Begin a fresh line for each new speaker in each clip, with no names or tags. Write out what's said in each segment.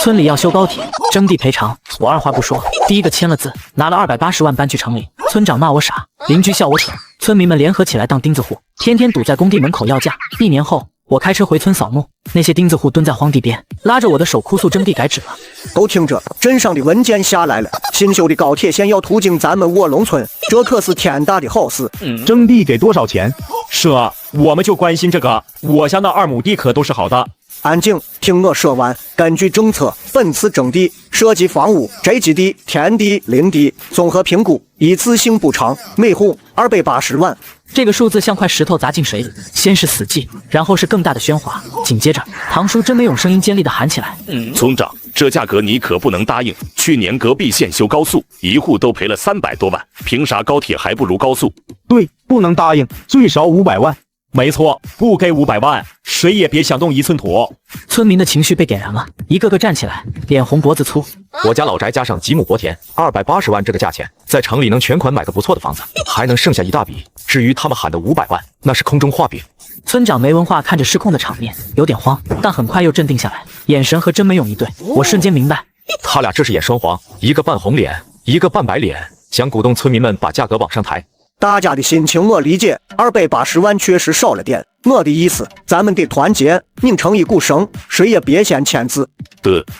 村里要修高铁，征地赔偿，我二话不说，第一个签了字，拿了280万搬去城里。村长骂我傻，邻居笑我蠢，村民们联合起来当钉子户，天天堵在工地门口要价。1年后，我开车回村扫墓，那些钉子户蹲在荒地边，拉着我的手哭诉征地改址了。
都听着，镇上的文件下来了，新修的高铁线要途经咱们卧龙村，这可是天大的好事。
征地给多少钱？
是啊，我们就关心这个。我家那2亩地可都是好的。
安静，听我说完。根据政策，本次征地涉及房屋、宅基地、田地、林地，综合评估，一次性补偿每户280万。
这个数字像块石头砸进水里，先是死寂，然后是更大的喧哗，紧接着堂叔甄美勇声音尖利地喊起来：
村长，这价格你可不能答应。去年隔壁县修高速，一户都赔了300多万，凭啥高铁还不如高速？
对，不能答应，最少500万。
没错，不给500万，谁也别想动1寸土。
村民的情绪被点燃了，一个个站起来，脸红脖子粗。
我家老宅加上几亩国田，280万这个价钱，在城里能全款买个不错的房子，还能剩下一大笔。至于他们喊的500万，那是空中画饼。
村长没文化看着失控的场面，有点慌，但很快又镇定下来，眼神和甄美勇一对，我瞬间明白，
他俩这是演双簧，一个扮红脸，一个扮白脸，想鼓动村民们把价格往上抬。
大家的心情我理解，280万确实少了点。我的意思，咱们得团结，拧成一股绳，谁也别先签字。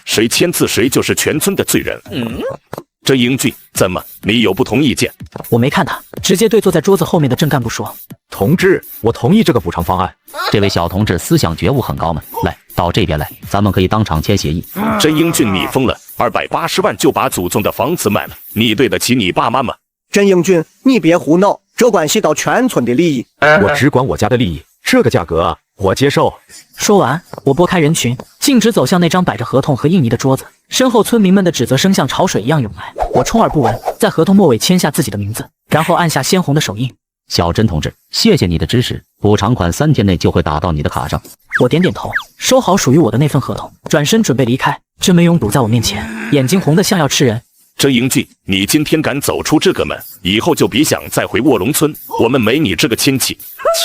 谁签字谁就是全村的罪人。这英俊，怎么你有不同意见？
我没看他，直接对坐在桌子后面的镇干部说：
同志，我同意这个补偿方案。
这位小同志思想觉悟很高嘛，来到这边来，咱们可以当场签协议。
这英俊，你疯了？280万就把祖宗的房子卖了，你对得起你爸妈吗？
甄英俊，你别胡闹，这关系到全村的利益。
我只管我家的利益，这个价格我接受。
说完，我拨开人群，径直走向那张摆着合同和印泥的桌子，身后村民们的指责声像潮水一样涌来。我充耳不闻，在合同末尾签下自己的名字，然后按下鲜红的手印。
小甄同志，谢谢你的支持，补偿款3天内就会打到你的卡上。
我点点头，收好属于我的那份合同，转身准备离开。甄美勇堵在我面前，眼睛红得像要吃人。
这英俊，你今天敢走出这个门，以后就别想再回卧龙村，我们没你这个亲戚。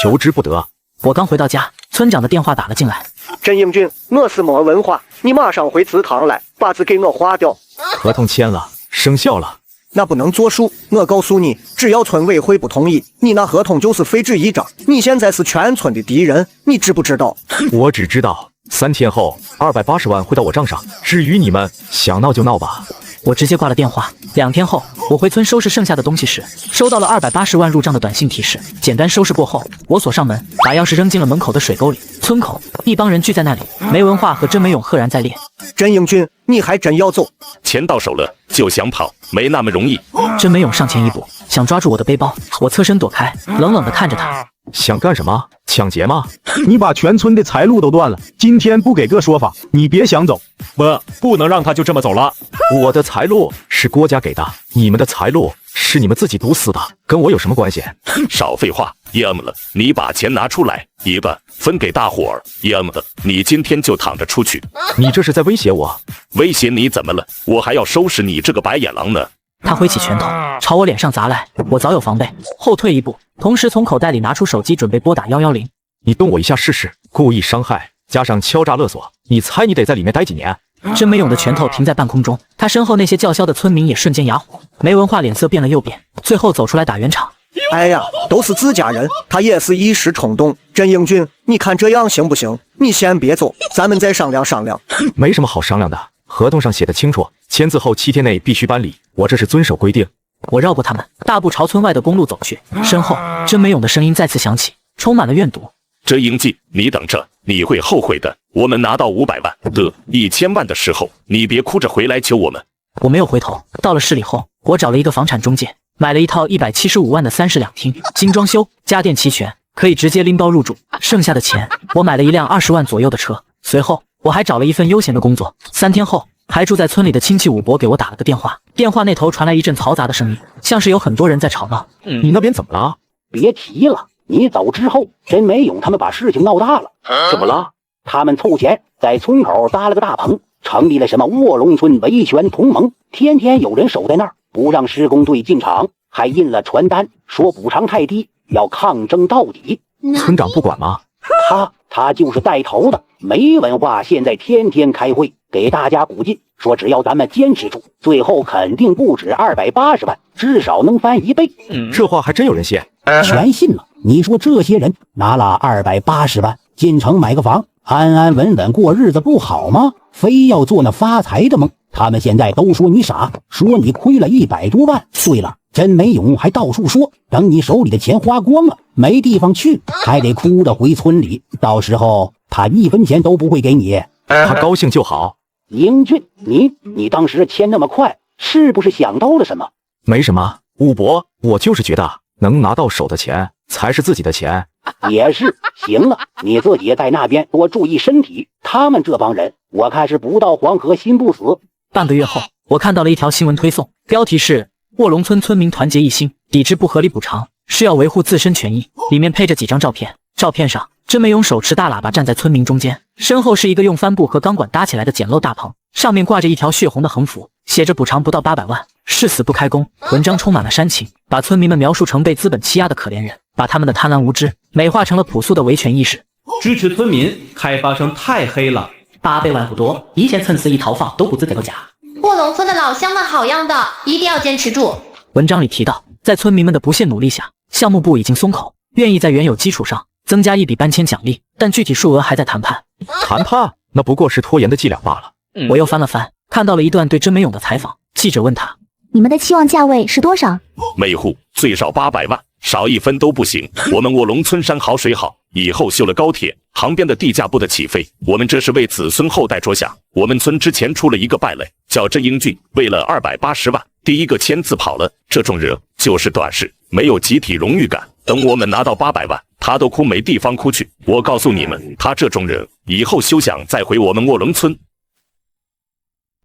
求之不得。
我刚回到家，村长的电话打了进来。
甄英俊，我是没文化，你马上回祠堂来，把字给我划掉。
合同签了，生效了。
那不能作数，我告诉你，只要村委会不同意，你那合同就是废纸一张。你现在是全村的敌人，你知不知道？
我只知道3天后280万会到我账上，至于你们想闹就闹吧。
我直接挂了电话。2天后，我回村收拾剩下的东西时，收到了280万入账的短信提示。简单收拾过后，我锁上门，把钥匙扔进了门口的水沟里。村口一帮人聚在那里，没文化和甄美勇赫然在列。
甄英俊，你还真要走？
钱到手了就想跑，没那么容易。
甄美勇上前一步，想抓住我的背包，我侧身躲开，冷冷地看着他。
想干什么？抢劫吗？
你把全村的财路都断了，今天不给个说法，你别想走。
不能让他就这么走了。
我的财路是郭家给的，你们的财路是你们自己堵死的，跟我有什么关系？
少废话，要么了，你把钱拿出来，一半分给大伙儿；要么的，你今天就躺着出去。
你这是在威胁我？
威胁你怎么了？我还要收拾你这个白眼狼呢！
他挥起拳头朝我脸上砸来，我早有防备，后退一步，同时从口袋里拿出手机准备拨打110。
你动我一下试试，故意伤害加上敲诈勒索，你猜你得在里面待几年？
甄美勇的拳头停在半空中，他身后那些叫嚣的村民也瞬间哑火。没文化脸色变了又变，最后走出来打圆场。
哎呀，都是自家人，他也是一时冲动。甄英俊，你看这样行不行？你先别走，咱们再商量商量。
没什么好商量的，合同上写的清楚，签字后7天内必须搬离，我这是遵守规定。
我绕过他们，大步朝村外的公路走去，身后甄美勇的声音再次响起，充满了怨毒。
这英俊，你等着，你会后悔的。我们拿到500万的1000万的时候，你别哭着回来求我们。
我没有回头，到了市里后，我找了一个房产中介，买了一套175万的30两厅，精装修，家电齐全，可以直接拎包入住。剩下的钱，我买了一辆20万左右的车。随后，我还找了一份悠闲的工作。3天后，还住在村里的亲戚武伯给我打了个电话，电话那头传来一阵嘈杂的声音，像是有很多人在吵闹。
你那边怎么了？
别提了，你走之后，甄美勇他们把事情闹大了。
怎么了？
他们凑钱在村口搭了个大棚，成立了什么卧龙村维权同盟，天天有人守在那儿，不让施工队进场，还印了传单说补偿太低，要抗争到底。
村长不管吗？
他就是带头的。没文化现在天天开会给大家鼓劲，说只要咱们坚持住，最后肯定不止280万，至少能翻1倍。
这话还真有人信？
全信了。你说这些人拿了280万进城买个房，安安稳稳过日子不好吗？非要做那发财的梦。他们现在都说你傻，说你亏了100多万。对了，真没勇还到处说，等你手里的钱花光了，没地方去，还得哭着回村里，到时候他1分钱都不会给你。
他高兴就好。
英俊，你当时签那么快，是不是想到了什么？
没什么，武伯，我就是觉得能拿到手的钱才是自己的钱。
也是。行了，你自己在那边多注意身体。他们这帮人，我看是不到黄河心不死。
半个月后，我看到了一条新闻推送，标题是卧龙村村民团结一心，抵制不合理补偿，是要维护自身权益。里面配着几张照片，照片上真美勇手持大喇叭站在村民中间，身后是一个用帆布和钢管搭起来的简陋大棚，上面挂着一条血红的横幅，写着补偿不到800万，誓死不开工。文章充满了煽情，把村民们描述成被资本欺压的可怜人，把他们的贪婪无知美化成了朴素的维权意识。
支持村民，开发商太黑了。
800万不多，以前层次一逃放都不自个假。
卧龙村的老乡们好样的，一定要坚持住。
文章里提到，在村民们的不懈努力下，项目部已经松口，愿意在原有基础上增加一笔搬迁奖励，但具体数额还在谈判。
谈判？那不过是拖延的伎俩罢了。
我又翻了翻，看到了一段对真美勇的采访。记者问他：“
你们的期望价位是多少？”
每户最少800万，少1分都不行。我们卧龙村山好水好，以后修了高铁，旁边的地价不得起飞。我们这是为子孙后代着想。我们村之前出了一个败类，叫甄英俊，为了280万，第一个签字跑了。这种人就是短视，没有集体荣誉感。等我们拿到800万，他都哭没地方哭去。我告诉你们，他这种人以后休想再回我们卧龙村。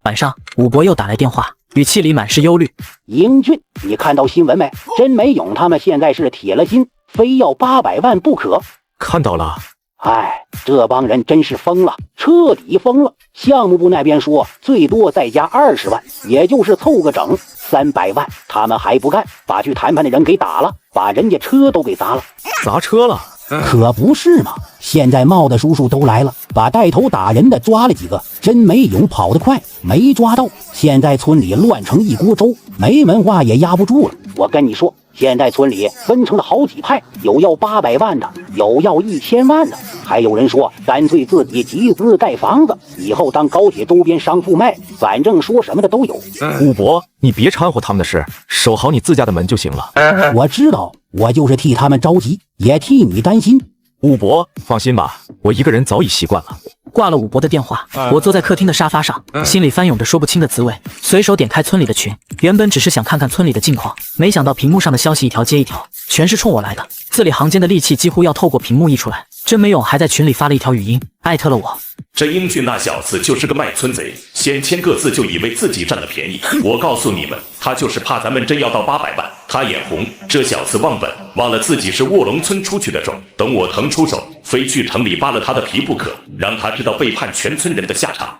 晚上，武伯又打来电话，语气里满是忧虑。
英俊，你看到新闻没？真美勇他们现在是铁了心，非要800万不可。
看到了。
哎，这帮人真是疯了，彻底疯了。项目部那边说最多再加20万，也就是凑个整300万，他们还不干，把去谈判的人给打了，把人家车都给砸了。
砸车了？
可不是嘛！现在茂的叔叔都来了，把带头打人的抓了几个。真没勇跑得快，没抓到。现在村里乱成一锅粥，没文化也压不住了。我跟你说，现在村里分成了好几派，有要800万的，有要1000万的，还有人说干脆自己集资盖房子，以后当高铁周边商铺卖，反正说什么的都有。
武伯，你别掺和他们的事，守好你自家的门就行了。
我知道，我就是替他们着急，也替你担心。
武伯，放心吧，我一个人早已习惯了。
挂了武伯的电话，我坐在客厅的沙发上，心里翻涌着说不清的滋味。随手点开村里的群，原本只是想看看村里的近况，没想到屏幕上的消息一条接一条，全是冲我来的，字里行间的戾气几乎要透过屏幕溢出来。真没勇还在群里发了一条语音，艾特了我。
真英俊那小子就是个卖村贼，先签个字就以为自己占了便宜。我告诉你们，他就是怕咱们真要到800万，他眼红。这小子忘本，忘了自己是卧龙村出去的种。等我腾出手，非去城里扒了他的皮不可，让他知道背叛全村人的下场。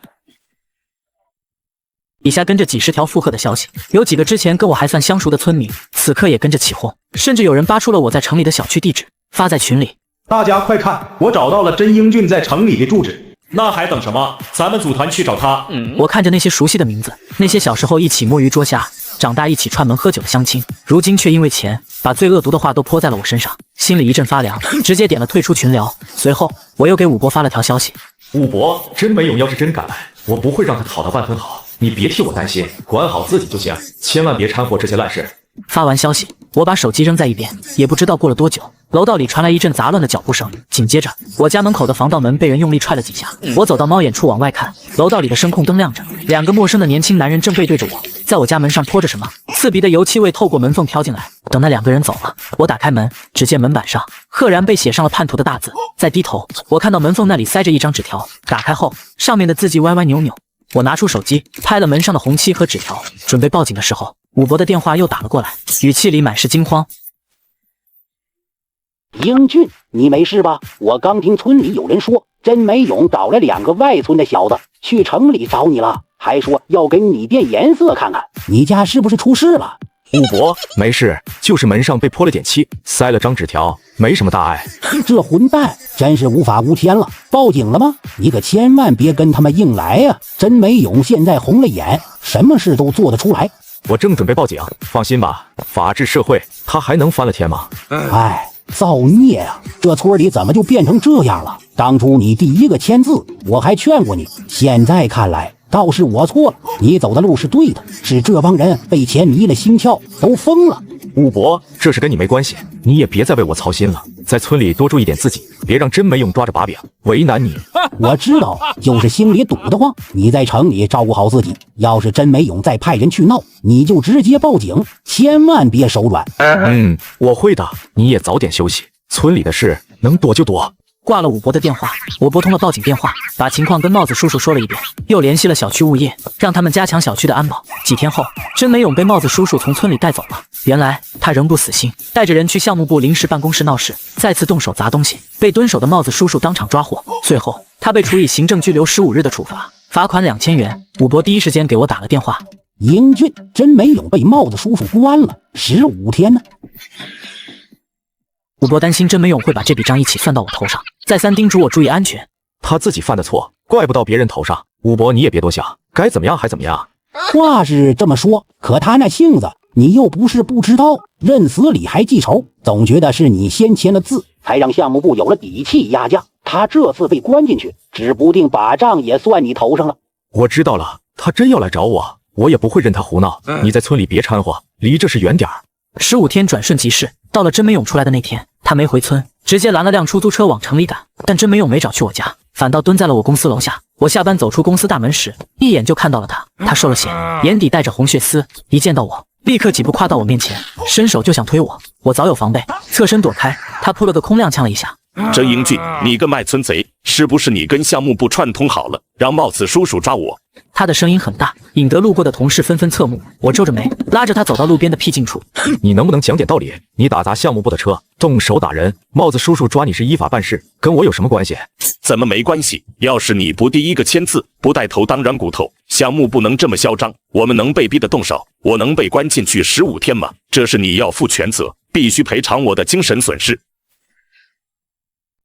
底下跟着几十条附和的消息，有几个之前跟我还算相熟的村民，此刻也跟着起哄，甚至有人扒出了我在城里的小区地址，发在群里。
大家快看，我找到了真英俊在城里的住址。
那还等什么？咱们组团去找他。
我看着那些熟悉的名字，那些小时候一起摸鱼捉虾，长大一起串门喝酒的乡亲，如今却因为钱把最恶毒的话都泼在了我身上，心里一阵发凉，直接点了退出群聊。随后我又给武伯发了条消息：
武伯，真没勇要是真敢来，我不会让他讨到半分好，你别替我担心，管好自己就行，千万别掺和这些烂事。
发完消息，我把手机扔在一边，也不知道过了多久，楼道里传来一阵杂乱的脚步声，紧接着我家门口的防盗门被人用力踹了几下。我走到猫眼处往外看，楼道里的声控灯亮着，两个陌生的年轻男人正背对着我，在我家门上拖着什么，刺鼻的油漆味透过门缝飘进来。等那两个人走了，我打开门，只见门板上赫然被写上了叛徒的大字。再低头，我看到门缝那里塞着一张纸条，打开后上面的字迹歪歪扭扭。我拿出手机拍了门上的红漆和纸条，准备报警的时候，武伯的电话又打了过来，语气里满是惊慌。
英俊，你没事吧？我刚听村里有人说，真没勇找了2个外村的小子去城里找你了，还说要给你变颜色看看，你家是不是出事了？
武伯，没事，就是门上被泼了点漆，塞了张纸条，没什么大碍。
这混蛋真是无法无天了！报警了吗？你可千万别跟他们硬来呀！真没勇现在红了眼，什么事都做得出来。
我正准备报警，放心吧，法治社会他还能翻了天吗？
哎，造孽啊！这村里怎么就变成这样了？当初你第一个签字，我还劝过你，现在看来倒是我错了。你走的路是对的，是这帮人被钱迷了心窍，都疯了。
武伯，这事跟你没关系，你也别再为我操心了，在村里多注意点自己，别让真没用抓着把柄为难你。
我知道，就是心里堵得慌。你在城里照顾好自己，要是真没勇再派人去闹，你就直接报警，千万别手软。
我会的，你也早点休息，村里的事能躲就躲。
挂了武伯的电话，我拨通了报警电话，把情况跟帽子叔叔说了一遍，又联系了小区物业，让他们加强小区的安保。几天后，真没勇被帽子叔叔从村里带走了。原来他仍不死心，带着人去项目部临时办公室闹事，再次动手砸东西，被蹲守的帽子叔叔当场抓获。最后，他被处以行政拘留15日的处罚，罚款2000元。武伯第一时间给我打了电话，
英俊，真没勇被帽子叔叔关了15天呢。
武伯担心真没勇会把这笔账一起算到我头上，再三叮嘱我注意安全。
他自己犯的错，怪不到别人头上。武伯，你也别多想，该怎么样还怎么样。
话是这么说，可他那性子，你又不是不知道，认死理还记仇，总觉得是你先签了字，才让项目部有了底气压价。他这次被关进去，指不定把账也算你头上了。
我知道了，他真要来找我，我也不会任他胡闹。你在村里别掺和，离这事远点儿。
15天转瞬即逝，到了真没勇出来的那天，他没回村，直接拦了辆出租车往城里赶。但真没勇没找去我家，反倒蹲在了我公司楼下。我下班走出公司大门时，一眼就看到了他。他受了血，眼底带着红血丝，一见到我，立刻几步跨到我面前，伸手就想推我。我早有防备，侧身躲开。他扑了个空，踉跄了一下。
真英俊，你个卖村贼，是不是你跟项目部串通好了，让帽子叔叔抓我？
他的声音很大，引得路过的同事纷纷侧目。我皱着眉，拉着他走到路边的僻静处。
你能不能讲点道理？你打砸项目部的车，动手打人，帽子叔叔抓你是依法办事，跟我有什么关系？
怎么没关系？要是你不第一个签字，不带头当软骨头，项目不能这么嚣张，我们能被逼得动手，我能被关进去15天吗？这是你要负全责，必须赔偿我的精神损失。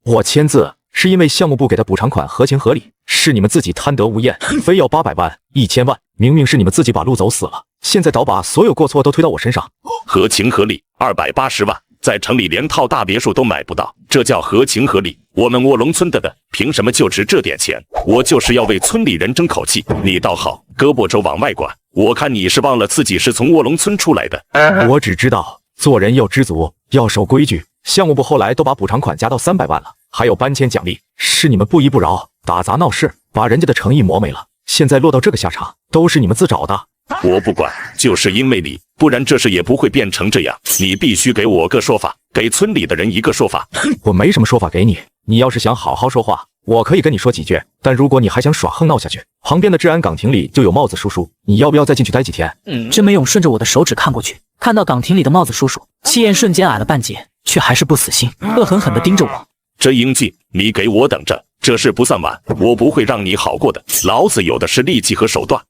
我签字是因为项目部给的补偿款合情合理，是你们自己贪得无厌，非要800万、1000万，明明是你们自己把路走死了，现在倒把所有过错都推到我身上。
合情合理，280万，在城里连套大别墅都买不到，这叫合情合理？我们卧龙村的凭什么就值这点钱？我就是要为村里人争口气，你倒好，胳膊肘往外拐。我看你是忘了自己是从卧龙村出来的。
我只知道做人要知足，要守规矩。项目部后来都把补偿款加到300万了，还有搬迁奖励，是你们不依不饶，打砸闹事，把人家的诚意磨没了。现在落到这个下场，都是你们自找的。
我不管，就是因为你，不然这事也不会变成这样。你必须给我个说法，给村里的人一个说法。
我没什么说法给你，你要是想好好说话，我可以跟你说几句。但如果你还想耍横闹下去，旁边的治安岗亭里就有帽子叔叔，你要不要再进去待几天？
真没勇顺着我的手指看过去，看到岗亭里的帽子叔叔，气焰瞬间矮了半截，却还是不死心，恶狠狠地盯着我。
真英俊，你给我等着，这事不算完，我不会让你好过的。老子有的是力气和手段。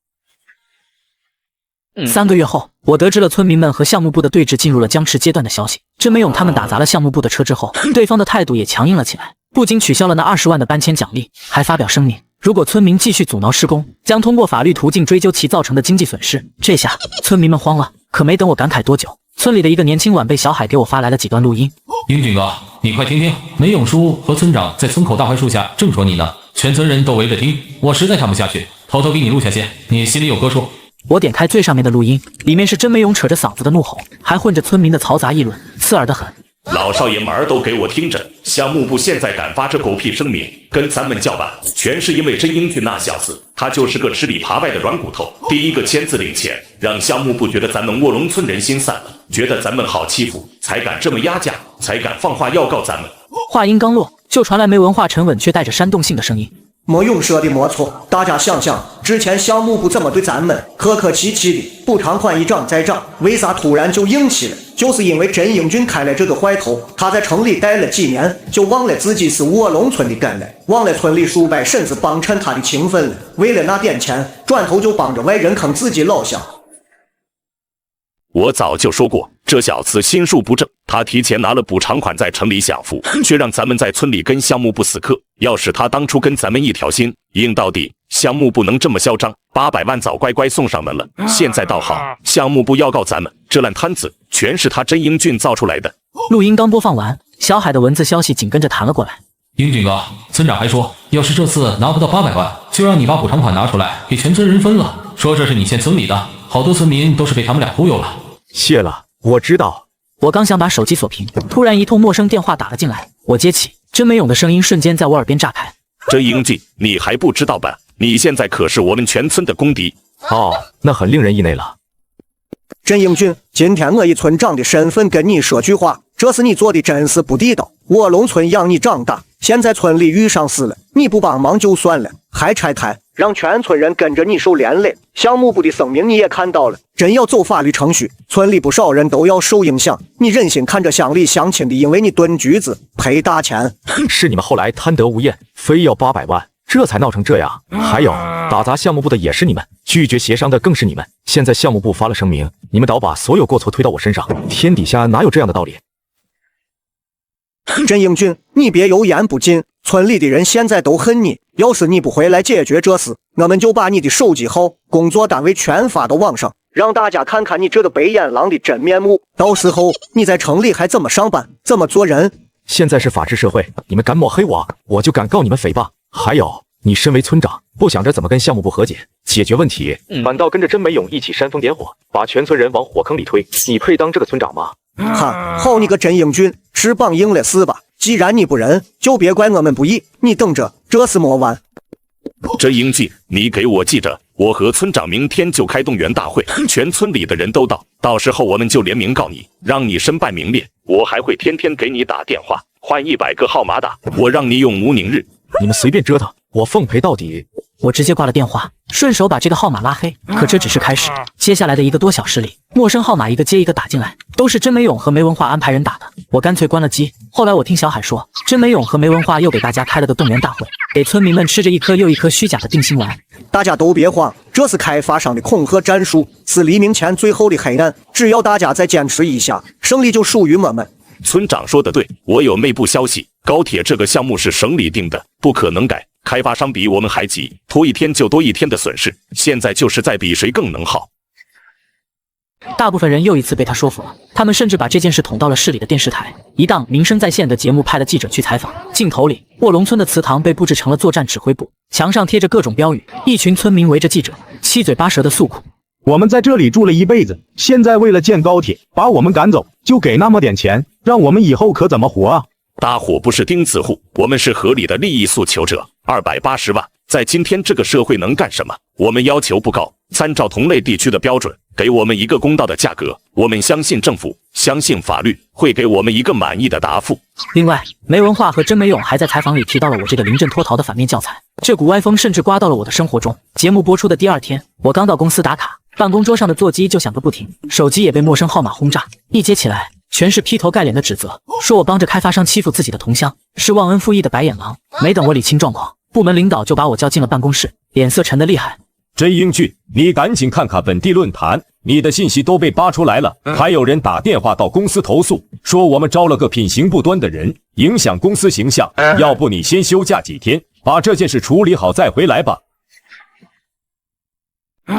3个月后，我得知了村民们和项目部的对峙进入了僵持阶段的消息。真没勇他们打砸了项目部的车之后，对方的态度也强硬了起来，不仅取消了那20万的搬迁奖励，还发表声明，如果村民继续阻挠施工，将通过法律途径追究其造成的经济损失。这下村民们慌了，可没等我感慨多久，村里的一个年轻晚辈小海给我发来了几段录音。
英俊哥，你快听听，没勇叔和村长在村口大槐树下正说你呢，全村人都围着听，我实在看不下去，偷偷给你录下些，你心里有个数。
我点开最上面的录音，里面是真没勇扯着嗓子的怒吼，还混着村民的嘈杂议论，刺耳得很。
老少爷们儿都给我听着，项目部现在敢发这狗屁声明，跟咱们叫板，全是因为真英俊那小子，他就是个吃里扒外的软骨头，第一个签字领钱，让项目部觉得咱们卧龙村人心散了，觉得咱们好欺负，才敢这么压价，才敢放话要告咱们。
话音刚落，就传来没文化沉稳却带着煽动性的声音。
没勇说的没错，大家想想，之前项目部这么对咱们客客气气的，补偿款一涨再涨，为啥突然就硬气了？就是因为真英俊开了这个坏头，他在城里待了几年，就忘了自己是卧龙村的根了，忘了村里数百婶子帮衬他的情分了，为了那点钱，转头就帮着外人坑自己老乡。
我早就说过，这小子心术不正，他提前拿了补偿款在城里享福，却让咱们在村里跟项目部死磕。要是他当初跟咱们一条心，硬到底，项目部能这么嚣张？800万早乖乖送上门了。现在倒好，项目部要告咱们，这烂摊子全是他真英俊造出来的。
录音刚播放完，小海的文字消息紧跟着弹了过来。
英俊哥，村长还说，要是这次拿不到800万，就让你把补偿款拿出来给全村人分了。说这是你欠村里的，好多村民都是被他们俩忽悠了。
谢了，我知道。
我刚想把手机锁屏，突然一通陌生电话打了进来。我接起，甄美勇的声音瞬间在我耳边炸开。
这英俊，你还不知道吧？你现在可是我们全村的公敌。
哦，那很令人意内了。
甄英俊，今天我以村长的身份跟你说句话，这是你做的真是不地道。卧龙村养你长大，现在村里遇上事了，你不帮忙就算了，还拆台，让全村人跟着你受连累。项目部的声明你也看到了，真要走法律程序，村里不少人都要受影响。你忍心看着乡里乡亲的因为你蹲局子赔大钱？
是你们后来贪得无厌，非要800万，这才闹成这样。还有打砸项目部的也是你们，拒绝协商的更是你们。现在项目部发了声明，你们倒把所有过错推到我身上，天底下哪有这样的道理？
甄英俊，你别油盐不进，村里的人现在都恨你，要是你不回来解决这事，我们就把你的手机号、工作单位全发到网上，让大家看看你这个白眼狼的真面目。到时候你在城里还怎么上班，怎么做人？
现在是法治社会，你们敢抹黑我，我就敢告你们诽谤。还有，你身为村长，不想着怎么跟项目部和解、解决问题，反倒跟着甄美勇一起煽风点火，把全村人往火坑里推，你配当这个村长吗？
哈，好你个甄英俊，翅膀硬了是吧？既然你不仁，就别怪我们不义。你等着，这事没完。
这英俊，你给我记着，我和村长明天就开动员大会，全村里的人都到，到时候我们就联名告你，让你身败名裂。我还会天天给你打电话，换100个号码打，我让你用无宁日。
你们随便折腾，我奉陪到底。
我直接挂了电话，顺手把这个号码拉黑。可这只是开始，接下来的1个多小时里，陌生号码一个接一个打进来，都是甄美勇和没文化安排人打的。我干脆关了机。后来我听小海说，甄美勇和没文化又给大家开了个动员大会，给村民们吃着一颗又一颗虚假的定心丸。
大家都别慌，这是开发商的恐吓战术，是黎明前最后的黑暗。只要大家再坚持一下，胜利就属于我们。
村长说的对，我有内部消息，高铁这个项目是省里定的，不可能改。开发商比我们还急，拖一天就多一天的损失。现在就是在比谁更能耗。
大部分人又一次被他说服了，他们甚至把这件事捅到了市里的电视台。一档名声在线的节目派了记者去采访，镜头里，卧龙村的祠堂被布置成了作战指挥部，墙上贴着各种标语，一群村民围着记者，七嘴八舌的诉苦。
我们在这里住了一辈子，现在为了建高铁，把我们赶走，就给那么点钱，让我们以后可怎么活啊？
大伙不是钉子户，我们是合理的利益诉求者。280万，在今天这个社会能干什么？我们要求不高，参照同类地区的标准，给我们一个公道的价格。我们相信政府，相信法律会给我们一个满意的答复。
另外，没文化和甄美勇还在采访里提到了我这个临阵脱逃的反面教材，这股歪风甚至刮到了我的生活中。节目播出的第2天，我刚到公司打卡，办公桌上的座机就响个不停，手机也被陌生号码轰炸，一接起来全是劈头盖脸的指责，说我帮着开发商欺负自己的同乡，是忘恩负义的白眼狼。没等我理清状况，部门领导就把我叫进了办公室，脸色沉得厉害。
甄英俊，你赶紧看看本地论坛，你的信息都被扒出来了，还有人打电话到公司投诉，说我们招了个品行不端的人，影响公司形象。要不你先休假几天，把这件事处理好再回来吧。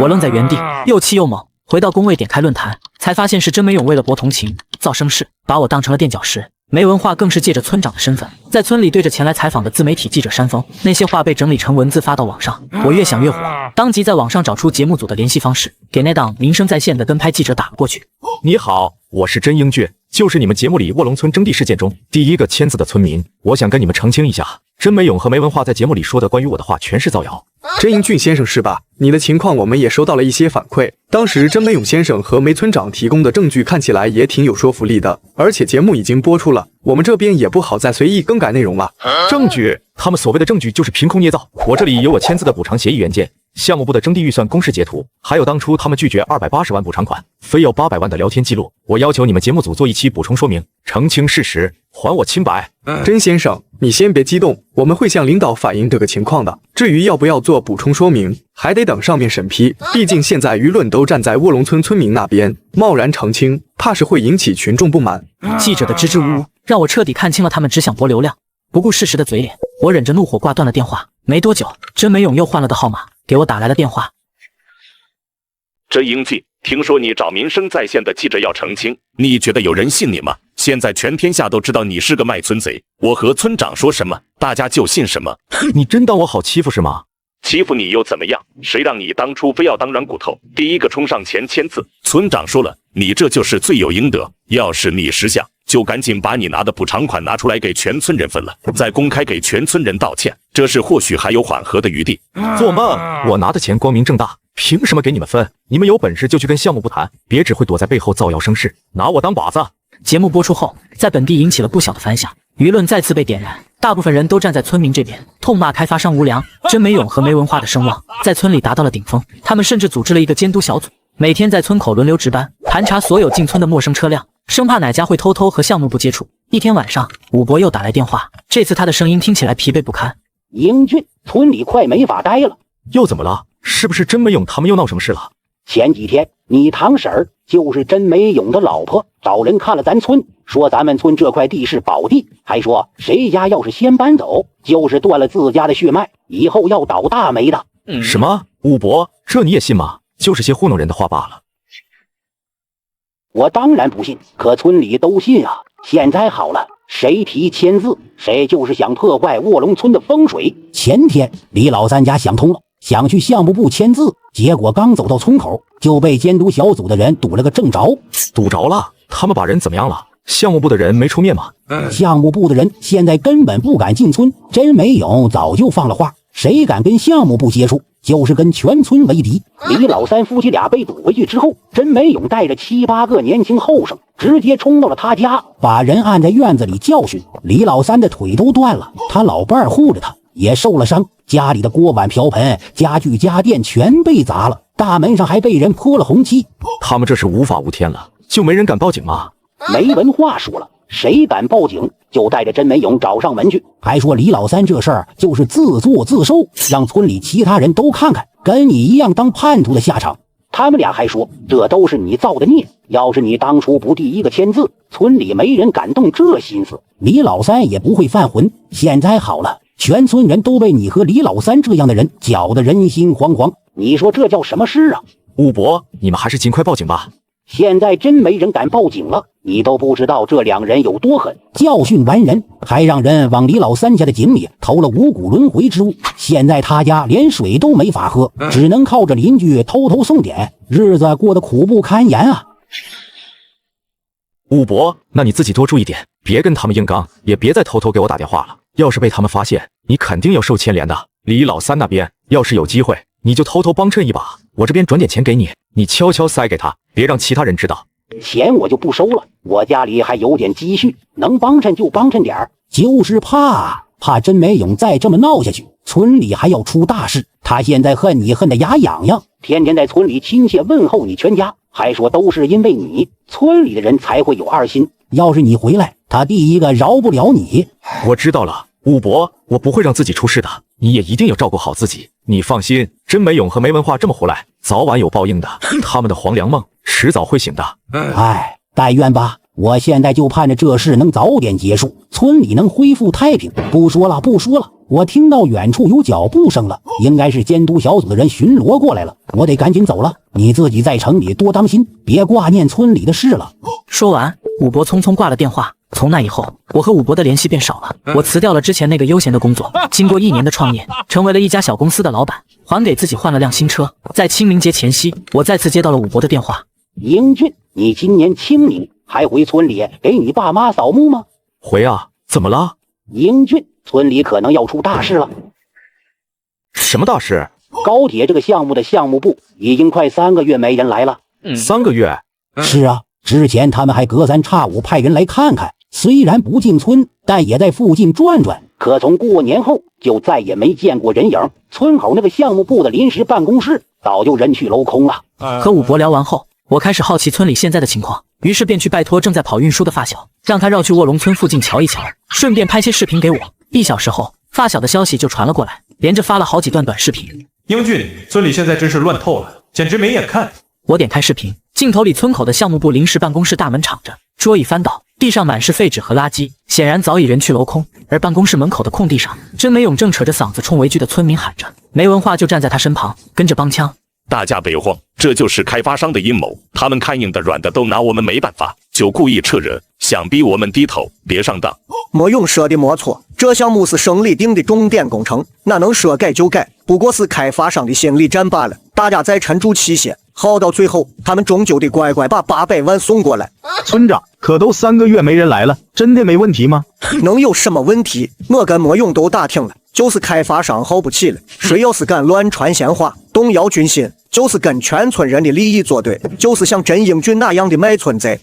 我愣在原地，又气又猛。回到工位点开论坛，才发现是甄美勇为了博同情造声势，把我当成了垫脚石。没文化更是借着村长的身份，在村里对着前来采访的自媒体记者煽风。那些话被整理成文字发到网上，我越想越火，当即在网上找出节目组的联系方式，给那档名声在线的跟拍记者打了过去。
你好，我是甄英俊，就是你们节目里卧龙村征地事件中第一个签字的村民。我想跟你们澄清一下，甄美勇和没文化在节目里说的关于我的话全是造谣。
甄英俊先生是吧？你的情况我们也收到了一些反馈，当时甄美勇先生和梅村长提供的证据看起来也挺有说服力的，而且节目已经播出了，我们这边也不好再随意更改内容了。
证据？他们所谓的证据就是凭空捏造，我这里有我签字的补偿协议原件、项目部的征地预算公示截图，还有当初他们拒绝280万补偿款，非要800万的聊天记录。我要求你们节目组做一期补充说明，澄清事实，还我清白。
甄先生，你先别激动，我们会向领导反映这个情况的。至于要不要做补充说明，还得等上面审批。毕竟现在舆论都站在卧龙村村民那边，贸然澄清，怕是会引起群众不满。
记者的支支吾吾，让我彻底看清了他们只想博流量，不顾事实的嘴脸。我忍着怒火挂断了电话。没多久，甄美勇又换了个号码，给我打来了电话。
这英俊，听说你找民生在线的记者要澄清，你觉得有人信你吗？现在全天下都知道你是个卖村贼，我和村长说什么，大家就信什么。
你真当我好欺负是吗？
欺负你又怎么样？谁让你当初非要当软骨头，第一个冲上前签字？村长说了，你这就是罪有应得。要是你识相，就赶紧把你拿的补偿款拿出来给全村人分了，再公开给全村人道歉，这事或许还有缓和的余地。
做梦！我拿的钱光明正大，凭什么给你们分？你们有本事就去跟项目部谈，别只会躲在背后造谣生事，拿我当靶子。
节目播出后，在本地引起了不小的反响，舆论再次被点燃，大部分人都站在村民这边，痛骂开发商无良。甄美勇和没文化的声望在村里达到了顶峰，他们甚至组织了一个监督小组，每天在村口轮流值班，盘查所有进村的陌生车辆，生怕哪家会偷偷和项目部接触。一天晚上，武博又打来电话，这次他的声音听起来疲惫不堪。
英俊，村里快没法待了。
又怎么了？是不是甄美勇他们又闹什么事了？
前几天你堂婶儿就是甄美勇的老婆，找人看了咱村，说咱们村这块地是宝地，还说谁家要是先搬走，就是断了自家的血脉，以后要倒大霉的。
什么？武博，这你也信吗？就是些糊弄人的话罢了。
我当然不信，可村里都信啊。现在好了，谁提签字，谁就是想破坏卧龙村的风水。前天李老三家想通了，想去项目部签字，结果刚走到村口，就被监督小组的人堵了个正着。
堵着了？他们把人怎么样了？项目部的人没出面吗？
项目部的人现在根本不敢进村，甄美勇早就放了话，谁敢跟项目部接触，就是跟全村为敌。李老三夫妻俩被堵回去之后，甄美勇带着7、8个年轻后生，直接冲到了他家，把人按在院子里教训。李老三的腿都断了，他老伴儿护着他，也受了伤，家里的锅碗瓢盆、家具家电全被砸了，大门上还被人泼了红漆。
他们这是无法无天了，就没人敢报警吗？
没文化说了，谁敢报警就带着甄美勇找上门去，还说李老三这事儿就是自作自受，让村里其他人都看看跟你一样当叛徒的下场。他们俩还说这都是你造的孽，要是你当初不第一个签字，村里没人敢动这心思，李老三也不会犯浑。现在好了，全村人都被你和李老三这样的人搅得人心惶惶，你说这叫什么事啊？
武博，你们还是尽快报警吧。
现在真没人敢报警了，你都不知道这两人有多狠，教训完人还让人往李老三家的井里投了5股轮回之物，现在他家连水都没法喝，只能靠着邻居偷偷送点，日子过得苦不堪言啊。
武博，那你自己多注意点，别跟他们硬刚，也别再偷偷给我打电话了，要是被他们发现，你肯定要受牵连的。李老三那边要是有机会，你就偷偷帮衬一把，我这边转点钱给你，你悄悄塞给他，别让其他人知道。
钱我就不收了，我家里还有点积蓄，能帮衬就帮衬点儿，就是怕甄美勇再这么闹下去，村里还要出大事。他现在恨你恨得牙痒痒，天天在村里亲切问候你全家，还说都是因为你，村里的人才会有二心。要是你回来，他第一个饶不了你。
我知道了，武博，我不会让自己出事的，你也一定要照顾好自己。你放心，甄美勇和没文化这么胡来，早晚有报应的，他们的黄粱梦迟早会醒的。
哎，但愿吧，我现在就盼着这事能早点结束，村里能恢复太平。不说了，我听到远处有脚步声了，应该是监督小组的人巡逻过来了，我得赶紧走了。你自己在城里多当心，别挂念村里的事了。
说完，武博匆匆挂了电话。从那以后，我和武博的联系变少了。我辞掉了之前那个悠闲的工作，经过1年的创业，成为了一家小公司的老板，还给自己换了辆新车。在清明节前夕，我再次接到了武博的电话。
英俊，你今年清明还回村里给你爸妈扫墓吗？
回啊，怎么了？
英俊，村里可能要出大事了。
什么大事？
高铁这个项目的项目部已经快3个月没人来了。
3个月？
是啊，之前他们还隔3差5派人来看看，虽然不进村，但也在附近转转。可从过年后就再也没见过人影，村口那个项目部的临时办公室早就人去楼空了。
和武博聊完后，我开始好奇村里现在的情况，于是便去拜托正在跑运输的发小，让他绕去卧龙村附近瞧一瞧，顺便拍些视频给我。1小时后，发小的消息就传了过来，连着发了好几段短视频。
英俊，村里现在真是乱透了，简直没眼看。
我点开视频，镜头里村口的项目部临时办公室大门敞着，桌椅翻倒，地上满是废纸和垃圾，显然早已人去楼空。而办公室门口的空地上，甄美勇正扯着嗓子冲围聚的村民喊着，没文化就站在他身旁，跟着帮腔。
大家别慌，这就是开发商的阴谋，他们看硬的软的都拿我们没办法，就故意撤人，想逼我们低头，别上当。
莫勇说的没错，这项目是省里定的重点工程，哪能说改就改？不过是开发商的心理战罢了。大家再沉住气些，好到最后，他们终究得乖乖把800万送过来。
村长，可都3个月没人来了，真的没问题吗？
能有什么问题？我跟莫勇都打听了，就是开发商耗不起了。谁要是敢乱传闲话，动摇军心，就是跟全村人的利益作对，就是像甄英俊那样的卖村贼。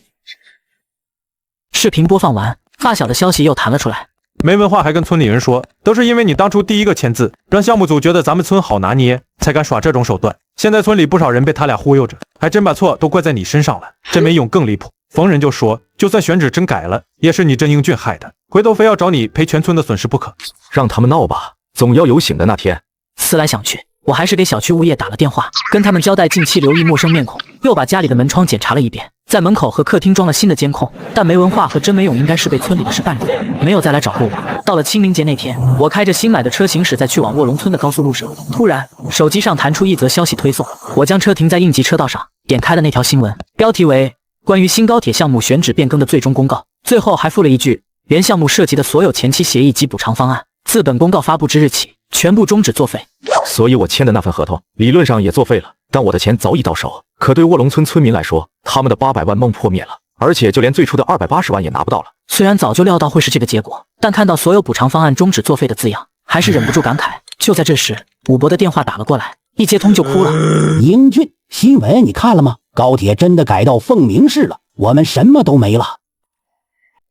视频播放完，发小的消息又弹了出来。
没文化还跟村里人说，都是因为你当初第一个签字，让项目组觉得咱们村好拿捏，才敢耍这种手段。现在村里不少人被他俩忽悠着，还真把错都怪在你身上了。甄美勇更离谱，逢人就说，就算选址真改了，也是你甄英俊害的，回头非要找你赔全村的损失不可。
让他们闹吧，总要有醒的那天。
思来想去，我还是给小区物业打了电话，跟他们交代近期留意陌生面孔，又把家里的门窗检查了一遍，在门口和客厅装了新的监控。但没文化和甄美勇应该是被村里的事绊住，没有再来找过我。到了清明节那天，我开着新买的车行驶在去往卧龙村的高速路上，突然手机上弹出一则消息推送，我将车停在应急车道上，点开了那条新闻，标题为关于新高铁项目选址变更的最终公告，最后还附了一句，原项目涉及的所有前期协议及补偿方案，自本公告发布之日起全部终止作废。
所以我签的那份合同理论上也作废了，但我的钱早已到手。可对卧龙村村民来说，他们的800万梦破灭了，而且就连最初的280万也拿不到了。
虽然早就料到会是这个结果，但看到所有补偿方案终止作废的字样，还是忍不住感慨。就在这时，武伯的电话打了过来，一接通就哭了。
英俊，新闻你看了吗？高铁真的改到凤鸣市了，我们什么都没了。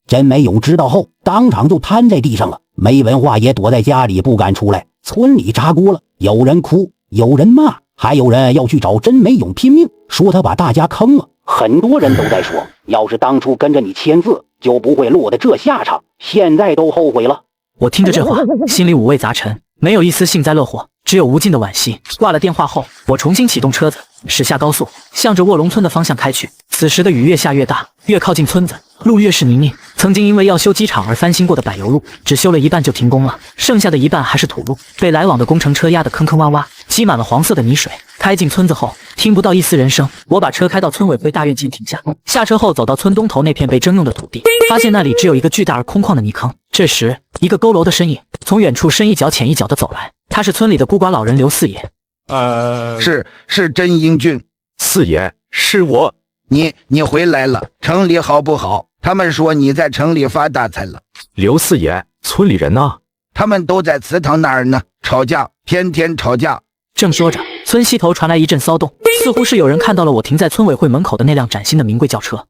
甄美勇知道后，当场就瘫在地上了。没文化也躲在家里不敢出来。村里炸锅了，有人哭，有人骂，还有人要去找甄美勇拼命，说他把大家坑了。很多人都在说，要是当初跟着你签字，就不会落得这下场，现在都后悔了。
我听着这话，心里五味杂陈，没有一丝幸灾乐祸，只有无尽的惋惜。挂了电话后，我重新启动车子，驶下高速，向着卧龙村的方向开去。此时的雨越下越大，越靠近村子，路越是泥泞。曾经因为要修机场而翻新过的柏油路，只修了一半就停工了，剩下的一半还是土路，被来往的工程车压得坑坑洼洼，积满了黄色的泥水。开进村子后，听不到一丝人声。我把车开到村委会大院进停下，下车后走到村东头那片被征用的土地，发现那里只有一个巨大而空旷的泥坑。这时，一个佝偻的身影从远处深一脚浅一脚的走来，他是村里的孤寡老人刘四爷。
是甄英俊。
四爷，是我。
你回来了，城里好不好？他们说你在城里发大财了。
刘四爷，村里人呢？
他们都在祠堂那儿呢，吵架，天天吵架。
正说着，村西头传来一阵骚动，似乎是有人看到了我停在村委会门口的那辆崭新的名贵轿车。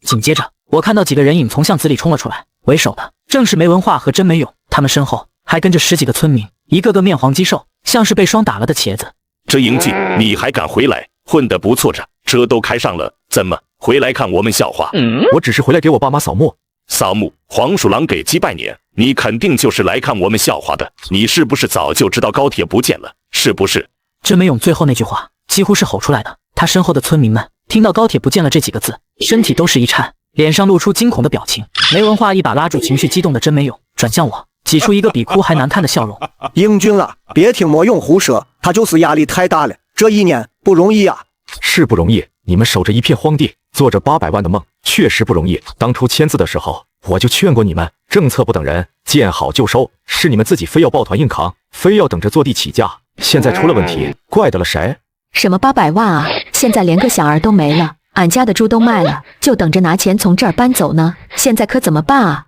紧接着，我看到几个人影从巷子里冲了出来，为首的正是没文化和甄美勇，他们身后还跟着10几个村民，一个个面黄肌瘦，像是被霜打了的茄子。
这英俊，你还敢回来？混得不错着，车都开上了，怎么回来看我们笑话？
我只是回来给我爸妈扫墓。
扫墓？黄鼠狼给鸡拜年，你肯定就是来看我们笑话的。你是不是早就知道高铁不见了？是不是？
甄美勇最后那句话几乎是吼出来的，他身后的村民们听到高铁不见了这几个字，身体都是一颤，脸上露出惊恐的表情。没文化一把拉住情绪激动的甄美勇，转向我，挤出一个比哭还难看的笑容。
英俊啊，别听莫勇胡说，他就是压力太大了，这一年不容易啊。
是不容易，你们守着一片荒地，做着800万的梦，确实不容易。当初签字的时候，我就劝过你们，政策不等人，见好就收，是你们自己非要抱团硬扛，非要等着坐地起价。现在出了问题，怪得了谁？
什么800万啊，现在连个响儿都没了，俺家的猪都卖了，就等着拿钱从这儿搬走呢，现在可怎么办啊？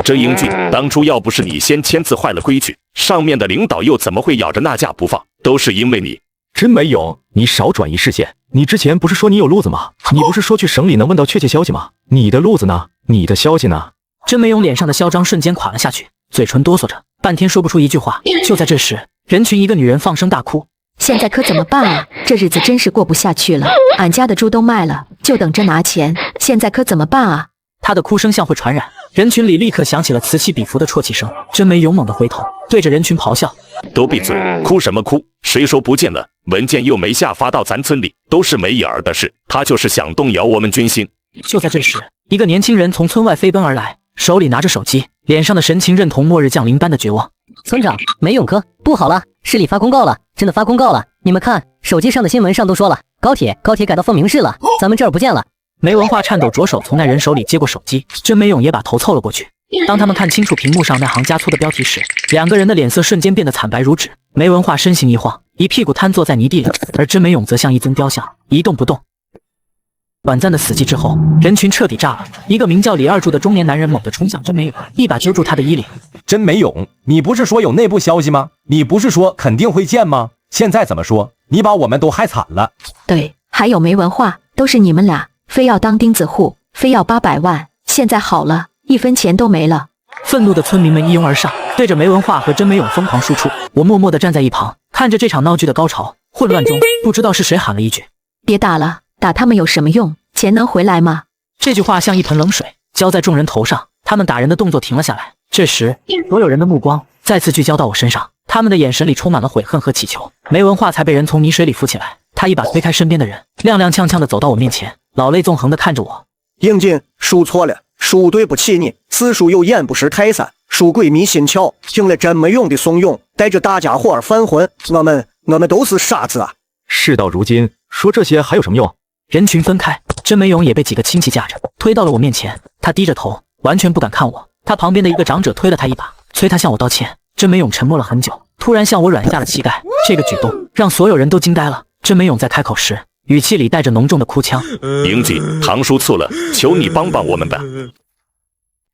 这英俊，当初要不是你先签字坏了规矩，上面的领导又怎么会咬着那架不放？都是因为你。
甄美勇，你少转移视线。你之前不是说你有路子吗？你不是说去省里能问到确切消息吗？你的路子呢？你的消息呢？
甄美勇脸上的嚣张瞬间垮了下去，嘴唇哆嗦着，半天说不出一句话。就在这时，人群一个女人放声大哭。
现在可怎么办啊？这日子真是过不下去了，俺家的猪都卖了，就等着拿钱，现在可怎么办啊？
她的哭声像会传染，人群里立刻响起了此起彼伏的啜泣声。真没勇猛地回头，对着人群咆哮：“
都闭嘴！哭什么哭？谁说不见了？文件又没下发到咱村里，都是梅尔的事。他就是想动摇我们军心。”
就在这时，一个年轻人从村外飞奔而来，手里拿着手机，脸上的神情认同末日降临般的绝望。
村长，梅永科，不好了，市里发公告了，真的发公告了！你们看，手机上的新闻上都说了，高铁改到凤鸣市了，咱们这儿不见了。
没文化颤抖着手从那人手里接过手机，真没勇也把头凑了过去。当他们看清楚屏幕上那行加粗的标题时，两个人的脸色瞬间变得惨白如纸。没文化身形一晃，一屁股瘫坐在泥地里，而真没勇则像一尊雕像，一动不动。短暂的死寂之后，人群彻底炸了。一个名叫李二柱的中年男人猛地冲向真没勇，一把揪住他的衣领。
真没勇，你不是说有内部消息吗？你不是说肯定会见吗？现在怎么说？你把我们都害惨了。
对，还有没文化，都是你们俩，非要当钉子户，非要800万，现在好了，1分钱都没了。
愤怒的村民们一拥而上，对着没文化和真没勇疯狂输出。我默默地站在一旁，看着这场闹剧的高潮。混乱中，不知道是谁喊了一句：“
别打了，打他们有什么用？钱能回来吗？”
这句话像一盆冷水浇在众人头上，他们打人的动作停了下来。这时，所有人的目光再次聚焦到我身上，他们的眼神里充满了悔恨和乞求。没文化才被人从泥水里扶起来，他一把推开身边的人，踉踉跄跄地走到我面前，老泪纵横地看着我：“
英俊，叔错了，叔对不起你，此叔有眼不识泰山，叔鬼迷心窍，听了真没用的怂恿，带着大家伙儿犯浑，我们都是傻子啊！”
事到如今，说这些还有什么用？
人群分开，真没勇也被几个亲戚架着推到了我面前，他低着头，完全不敢看我。他旁边的一个长者推了他一把，催他向我道歉。真没勇沉默了很久，突然向我软下了膝盖。这个举动让所有人都惊呆了。真没勇在开口时，语气里带着浓重的哭腔：“
英吉，堂叔错了，求你帮帮我们吧。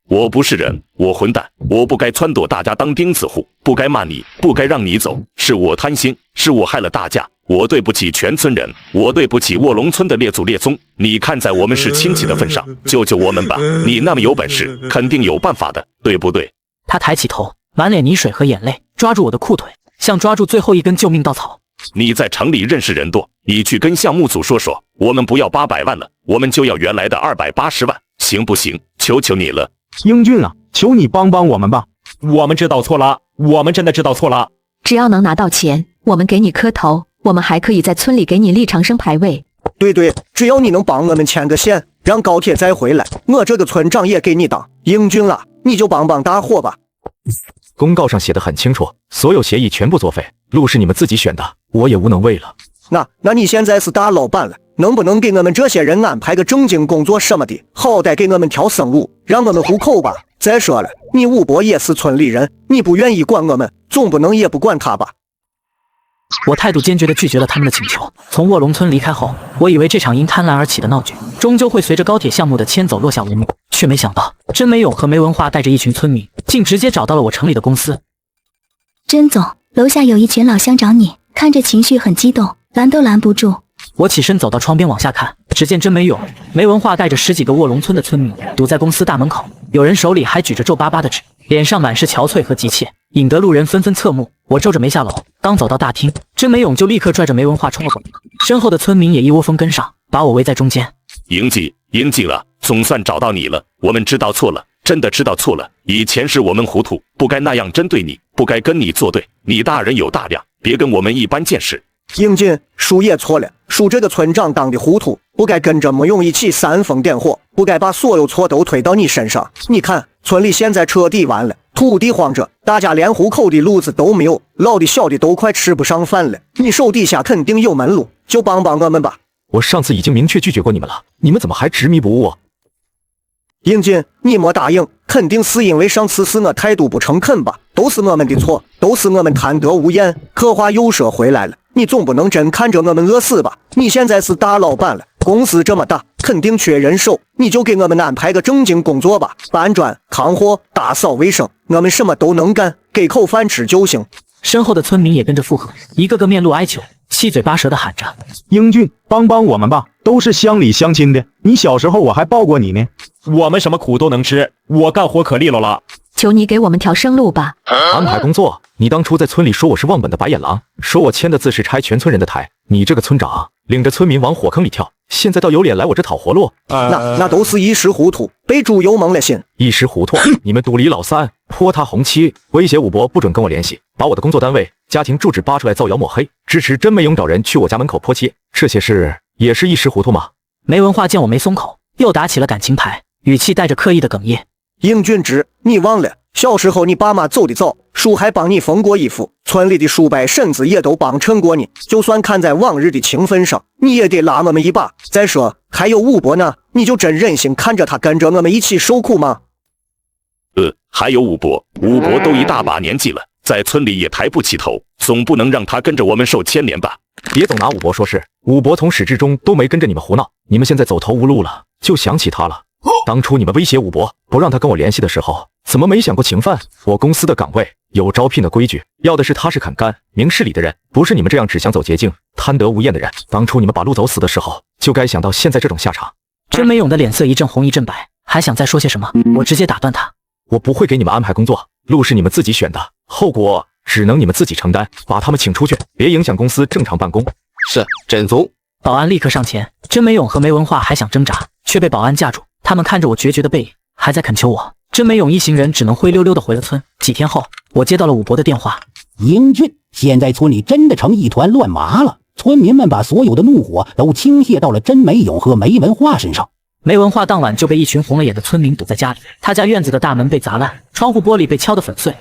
我不是人，我混蛋，我不该撺掇大家当钉子户，不该骂你，不该让你走，是我贪心，是我害了大家，我对不起全村人，我对不起卧龙村的列祖列宗。你看在我们是亲戚的份上，救救我们吧！你那么有本事，肯定有办法的，对不对？”
他抬起头，满脸泥水和眼泪，抓住我的裤腿，像抓住最后一根救命稻草。
你在城里认识人多，你去跟项目组说说，我们不要800万了，我们就要原来的280万，行不行？求求你了。
英俊啊，求你帮帮我们吧！
我们知道错了，我们真的知道错了。
只要能拿到钱，我们给你磕头，我们还可以在村里给你立长生牌位。
对，只要你能帮我们牵个线，让高铁再回来，我这个村长也给你当。英俊啊，你就帮帮大伙吧。
公告上写的很清楚，所有协议全部作废，路是你们自己选的，我也无能为了。
那你现在是大老板了，能不能给我们这些人安排个正经工作什么的，好歹给我们调生路，让我们糊口吧。再说了，你武伯也是村里人，你不愿意管我们，总不能也不管他吧？
我态度坚决地拒绝了他们的请求。从卧龙村离开后，我以为这场因贪婪而起的闹剧终究会随着高铁项目的迁走落下帷幕，却没想到真没勇和没文化带着一群村民，竟直接找到了我城里的公司。
甄总，楼下有一群老乡找你，看着情绪很激动，拦都拦不住。
我起身走到窗边往下看，只见真没勇、没文化带着10几个卧龙村的村民堵在公司大门口，有人手里还举着皱巴巴的纸，脸上满是憔悴和急切，引得路人纷纷侧目。我皱着眉下楼，刚走到大厅，真没勇就立刻拽着没文化冲了过来，身后的村民也一窝蜂跟上，把我围在中间。
英吉了，总算找到你了，我们知道错了，真的知道错了，以前是我们糊涂，不该那样针对你，不该跟你作对，你大人有大量，别跟我们一般见识。
英俊，叔也错了，叔这个村长当的糊涂，不该跟着没勇一起煽风点火，不该把所有错都推到你身上。你看村里现在彻底完了，土地荒着，大家连糊口的路子都没有，老的小的都快吃不上饭了。你手底下肯定有门路，就帮帮我们吧。
我上次已经明确拒绝过你们了，你们怎么还执迷不悟？
英俊，你没答应，肯定是因为上次是我态度不诚恳吧？都是我们的错，都是我们贪得无厌，可话又说回来了，你总不能真看着我们饿死吧？你现在是大老板了，公司这么大，肯定缺人手，你就给我们安排个正经工作吧，搬砖、扛货、打扫卫生，我们什么都能干，给口饭吃就行。
身后的村民也跟着附和，一个个面露哀求，七嘴八舌地喊着：“
英俊，帮帮我们吧，都是乡里乡亲的，你小时候我还抱过你呢。
我们什么苦都能吃，我干活可利落了。
求你给我们条生路吧。”
安排工作，你当初在村里说我是忘本的白眼狼，说我签的字是拆全村人的台，你这个村长领着村民往火坑里跳，现在倒有脸来我这讨活路？
那都是一时糊涂，被猪油蒙了心。
一时糊涂，你们独离老三，泼他红漆，威胁武博不准跟我联系，把我的工作单位、家庭住址扒出来造谣抹黑，支持甄美勇找人去我家门口泼漆，这些事也是一时糊涂吗？
没文化见我没松口，又打起了感情牌，语气带着刻意的哽咽。
英俊之，你忘了小时候你爸妈走的早，叔还帮你缝过衣服，村里的叔伯婶子也都帮衬过你，就算看在往日的情分上，你也得拉我们一把。再说还有武博呢，你就真忍心看着他跟着我们一起受苦吗？
还有武博都一大把年纪了，在村里也抬不起头，总不能让他跟着我们受牵连吧？
别总拿武博说事，武博从始至终都没跟着你们胡闹，你们现在走投无路了，就想起他了。当初你们威胁武博不让他跟我联系的时候，怎么没想过情分？我公司的岗位有招聘的规矩，要的是踏实肯干、明事理的人，不是你们这样只想走捷径、贪得无厌的人。当初你们把路走死的时候，就该想到现在这种下场。
甄美勇的脸色一阵红一阵白，还想再说些什么，我直接打断他。
我不会给你们安排工作，路是你们自己选的，后果只能你们自己承担。把他们请出去，别影响公司正常办公。
是，甄总。
保安立刻上前，甄美勇和没文化还想挣扎，却被保安架住。他们看着我决绝的背影，还在恳求我。甄美勇一行人只能灰溜溜的回了村。几天后，我接到了武博的电话。
英俊，现在村里真的成一团乱麻了，村民们把所有的怒火都倾泻到了甄美勇和没文化身上。
没文化当晚就被一群红了眼的村民堵在家里，他家院子的大门被砸烂，窗户玻璃被敲得粉碎。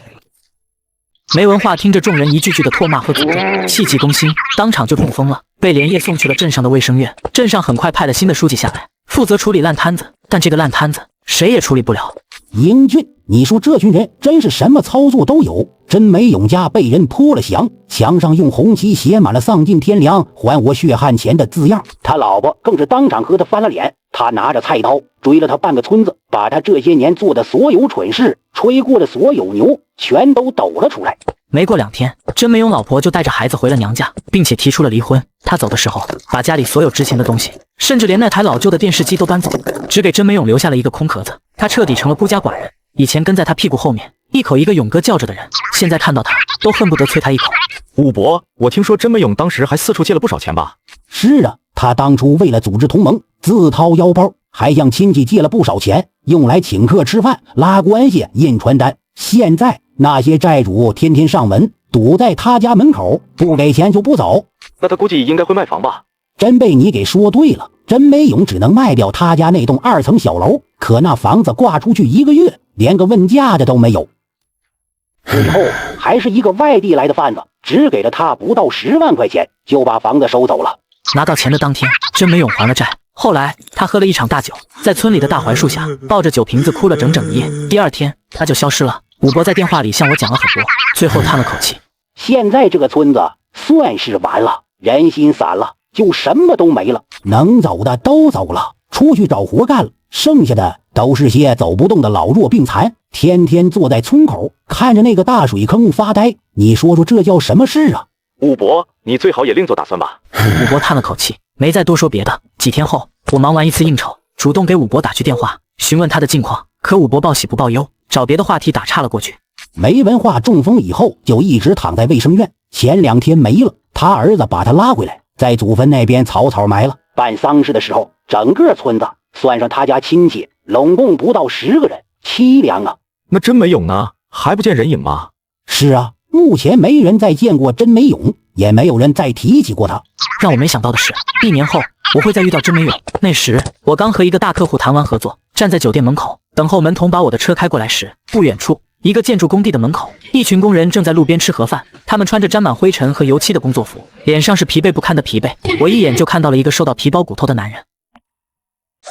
没文化听着众人一句句的唾骂和诅咒，气急攻心，当场就中风了，被连夜送去了镇上的卫生院。镇上很快派了新的书记下来，负责处理烂摊子，但这个烂摊子谁也处理不了。
英俊，你说这群人真是什么操作都有。甄美勇家被人泼了响，墙上用红旗写满了丧尽天良、还我血汗钱的字样，他老婆更是当场和他翻了脸。他拿着菜刀追了他半个村子，把他这些年做的所有蠢事、吹过的所有牛全都抖了出来。
没过2天，甄美勇老婆就带着孩子回了娘家，并且提出了离婚。她走的时候，把家里所有值钱的东西，甚至连那台老旧的电视机都搬走，只给甄美勇留下了一个空壳子。她彻底成了孤家寡人。以前跟在他屁股后面一口一个勇哥叫着的人，现在看到他都恨不得啐他一口。
武博，我听说甄美勇当时还四处借了不少钱吧？
是啊，他当初为了组织同盟，自掏腰包，还向亲戚借了不少钱，用来请客吃饭、拉关系、印传单。现在那些债主天天上门，堵在他家门口，不给钱就不走。
那他估计应该会卖房吧？
真被你给说对了，甄美勇只能卖掉他家那栋2层小楼，可那房子挂出去1个月，连个问价的都没有。最后还是一个外地来的贩子，只给了他不到10万块钱，就把房子收走了。
拿到钱的当天，甄美勇还了债。后来他喝了一场大酒，在村里的大槐树下抱着酒瓶子哭了整整一夜。第2天他就消失了。武博在电话里向我讲了很多，最后叹了口气：
现在这个村子算是完了，人心散了，就什么都没了，能走的都走了，出去找活干了，剩下的都是些走不动的老弱病残，天天坐在村口看着那个大水坑发呆。你说说这叫什么事啊？
武博，你最好也另做打算吧。
武博叹了口气，没再多说别的。几天后，我忙完一次应酬，主动给武博打去电话，询问他的近况。可武博报喜不报忧，找别的话题打岔了过去。
没文化中风以后就一直躺在卫生院，前2天没了，他儿子把他拉回来，在祖坟那边草草埋了。办丧事的时候，整个村子算上他家亲戚，拢共不到10个人，凄凉啊！
那甄美勇呢？还不见人影吗？
是啊，目前没人再见过甄美勇，也没有人再提起过他。
让我没想到的是，1年后我会再遇到甄美勇。那时我刚和一个大客户谈完合作，站在酒店门口等候门童把我的车开过来时，不远处一个建筑工地的门口，一群工人正在路边吃盒饭。他们穿着沾满灰尘和油漆的工作服，脸上是疲惫不堪的疲惫。我一眼就看到了一个瘦到皮包骨头的男人。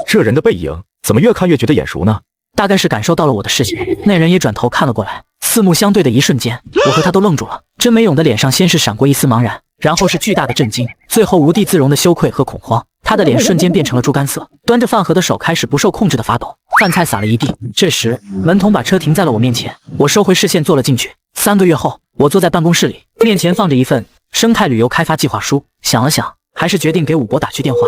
这人的背影怎么越看越觉得眼熟呢？
大概是感受到了我的视线，那人也转头看了过来。四目相对的一瞬间，我和他都愣住了。甄美勇的脸上先是闪过一丝茫然，然后是巨大的震惊，最后无地自容的羞愧和恐慌。他的脸瞬间变成了猪肝色，端着饭盒的手开始不受控制的发抖，饭菜洒了一地。这时门童把车停在了我面前，我收回视线坐了进去。3个月后，我坐在办公室里，面前放着一份生态旅游开发计划书，想了想，还是决定给武博打去电话。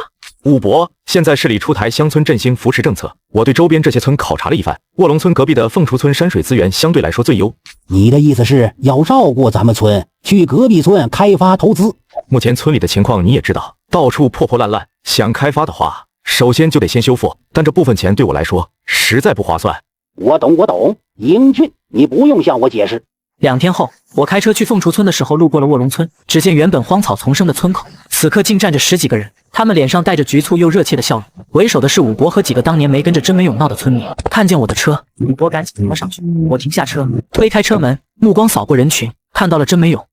武博，现在市里出台乡村振兴扶持政策，我对周边这些村考察了一番，卧龙村隔壁的凤雏村山水资源相对来说最优。
你的意思是要绕过咱们村，去隔壁村开发投资？
目前村里的情况你也知道，到处破破烂烂，想开发的话，首先就得先修复，但这部分钱对我来说实在不划算。
我懂，英俊，你不用向我解释。
2天后，我开车去凤雏村的时候，路过了卧龙村，只见原本荒草丛生的村口，此刻竟站着10几个人，他们脸上带着局促又热切的笑容。为首的是武博和几个当年没跟着真没勇闹的村民。看见我的车，武博赶紧迎了上去，我停下车，推开车门，目光扫过人群，看到了真没勇。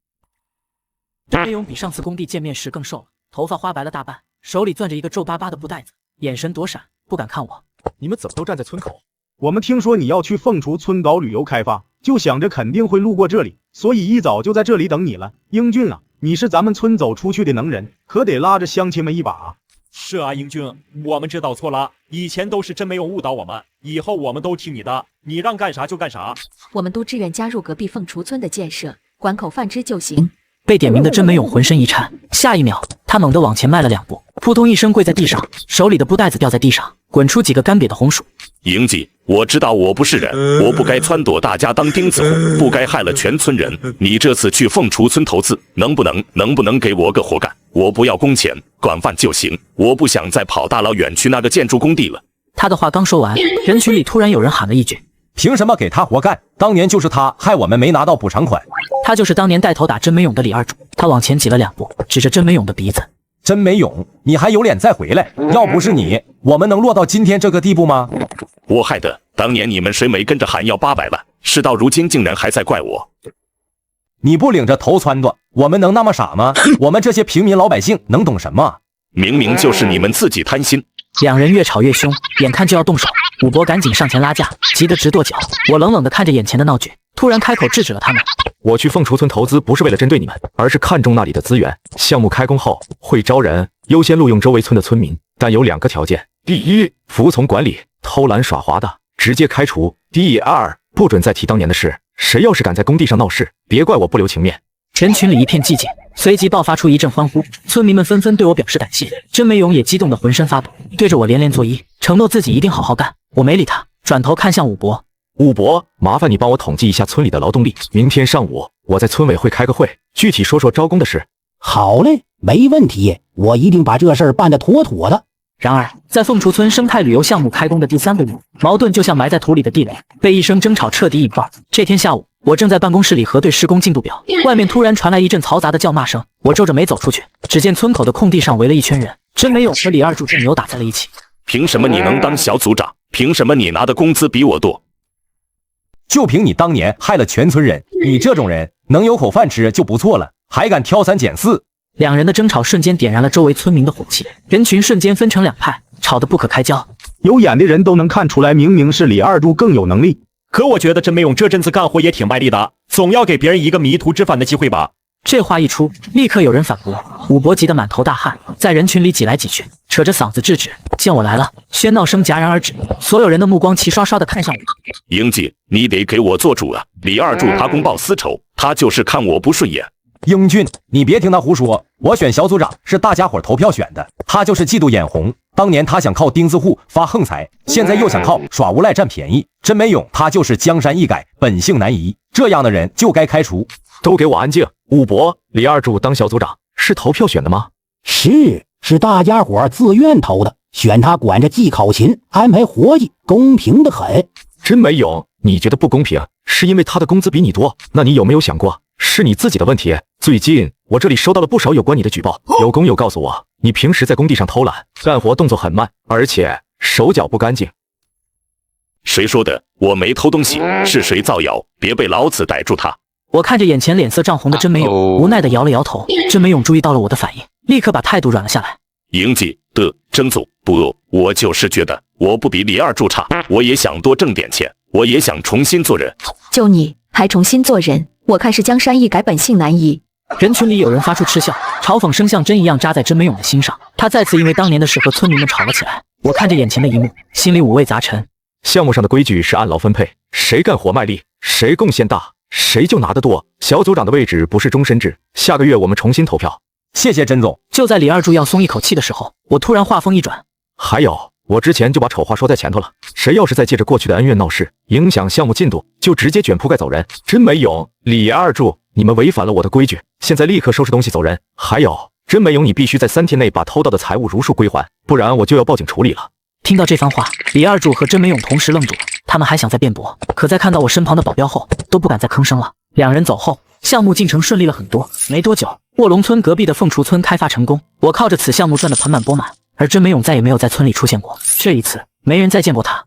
真没勇比上次工地见面时更瘦了，头发花白了大半，手里攥着一个皱巴巴的布袋子，眼神躲闪，不敢看我。
你们怎么都站在村口？
我们听说你要去凤雏村搞旅游开发，就想着肯定会路过这里，所以一早就在这里等你了。英俊啊，你是咱们村走出去的能人，可得拉着乡亲们一把啊。
是啊，英俊，我们知道错了，以前都是真没勇误导我们，以后我们都听你的，你让干啥就干啥。
我们都志愿加入隔壁凤雏村的建设，管口饭吃就行。
被点名的真没勇浑身一颤，下一秒他猛地往前迈了2步，扑通一声跪在地上，手里的布袋子掉在地上，滚出几个干瘪的红薯。
营记，我知道我不是人，我不该撺掇大家当钉子户，不该害了全村人。你这次去凤雏村投资，能不能给我个活干？我不要工钱，管饭就行。我不想再跑大老远去那个建筑工地了。
他的话刚说完，人群里突然有人喊了一句：“
凭什么给他活干？当年就是他害我们没拿到补偿款。”
他就是当年带头打真没勇的李二柱。他往前挤了2步，指着真没勇的鼻子：“
真没勇，你还有脸再回来？要不是你，我们能落到今天这个地步吗？”
我害的，当年你们谁没跟着喊要800万？事到如今竟然还在怪我。
你不领着头撺掇，我们能那么傻吗？我们这些平民老百姓能懂什么？
明明就是你们自己贪心。
2人越吵越凶，眼看就要动手，武博赶紧上前拉架，急得直跺脚。我冷冷地看着眼前的闹剧，突然开口制止了他们。
我去凤雏村投资不是为了针对你们，而是看中那里的资源。项目开工后会招人，优先录用周围村的村民，但有2个条件：第一，服从管理，偷懒耍滑的直接开除；第二，不准再提当年的事。谁要是敢在工地上闹事，别怪我不留情面。
人群里一片寂静，随即爆发出一阵欢呼，村民们纷纷对我表示感谢。真没勇也激动得浑身发抖，对着我连连作揖，承诺自己一定好好干。我没理他，转头看向武博：“
武博，麻烦你帮我统计一下村里的劳动力，明天上午我在村委会开个会，具体说说招工的事。”
好嘞，没问题，我一定把这事儿办得妥妥的。
然而，在凤雏村生态旅游项目开工的第3个月，矛盾就像埋在土里的地雷，被一声争吵彻底引爆。这天下午，我正在办公室里核对施工进度表，外面突然传来一阵嘈杂的叫骂声。我皱着眉走出去，只见村口的空地上围了一圈人，真没勇和李二柱正扭打在了一起。
凭什么你能当小组长？凭什么你拿的工资比我多？
就凭你当年害了全村人，你这种人能有口饭吃就不错了，还敢挑3拣4。
2人的争吵瞬间点燃了周围村民的火气，人群瞬间分成2派，吵得不可开交。
有眼的人都能看出来，明明是李二柱更有能力。
可我觉得真没勇这阵子干活也挺卖力的，总要给别人一个迷途知返的机会吧。
这话一出，立刻有人反驳。武博急得满头大汗，在人群里挤来挤去，扯着嗓子制止。见我来了，喧闹声戛然而止，所有人的目光齐刷刷地看向我。
英姐，你得给我做主啊！李二柱他公报私仇，他就是看我不顺眼。
英俊，你别听他胡说，我选小组长是大家伙投票选的，他就是嫉妒眼红。当年他想靠钉子户发横财，现在又想靠耍无赖占便宜。真没勇，他就是江山易改，本性难移，这样的人就该开除。
都给我安静！武博，李二柱当小组长是投票选的吗？
是大家伙自愿投的，选他管着记考勤，安排活计，公平的很。
真没勇，你觉得不公平，是因为他的工资比你多？那你有没有想过，是你自己的问题？最近我这里收到了不少有关你的举报，有工友告诉我，你平时在工地上偷懒，干活动作很慢，而且手脚不干净。
谁说的？我没偷东西，是谁造谣？别被老子逮住他！
我看着眼前脸色涨红的真没勇，无奈地摇了摇头。真没勇注意到了我的反应，立刻把态度软了下来。
营记的曾总，不，我就是觉得我不比李二柱差，我也想多挣点钱，我也想重新做人。
就你还重新做人，我看是江山易改，本性难移。
人群里有人发出嗤笑，嘲讽声像针一样扎在真没勇的心上。他再次因为当年的事和村民们吵了起来。我看着眼前的一幕，心里五味杂陈。
项目上的规矩是按劳分配，谁干活卖力，谁贡献大，谁就拿得多。小组长的位置不是终身制，下个月我们重新投票。
谢谢甄总。
就在李二柱要松一口气的时候，我突然话锋一转，
还有，我之前就把丑话说在前头了，谁要是再借着过去的恩怨闹事，影响项目进度，就直接卷铺盖走人。真没勇，李二柱，你们违反了我的规矩，现在立刻收拾东西走人。还有，甄美勇，你必须在3天内把偷到的财物如数归还，不然我就要报警处理了。
听到这番话，李二柱和甄美勇同时愣住了，他们还想再辩驳，可在看到我身旁的保镖后，都不敢再吭声了。两人走后，项目进程顺利了很多。没多久，卧龙村隔壁的凤雏村开发成功，我靠着此项目赚得盆满钵满，而甄美勇再也没有在村里出现过。这一次，没人再见过他。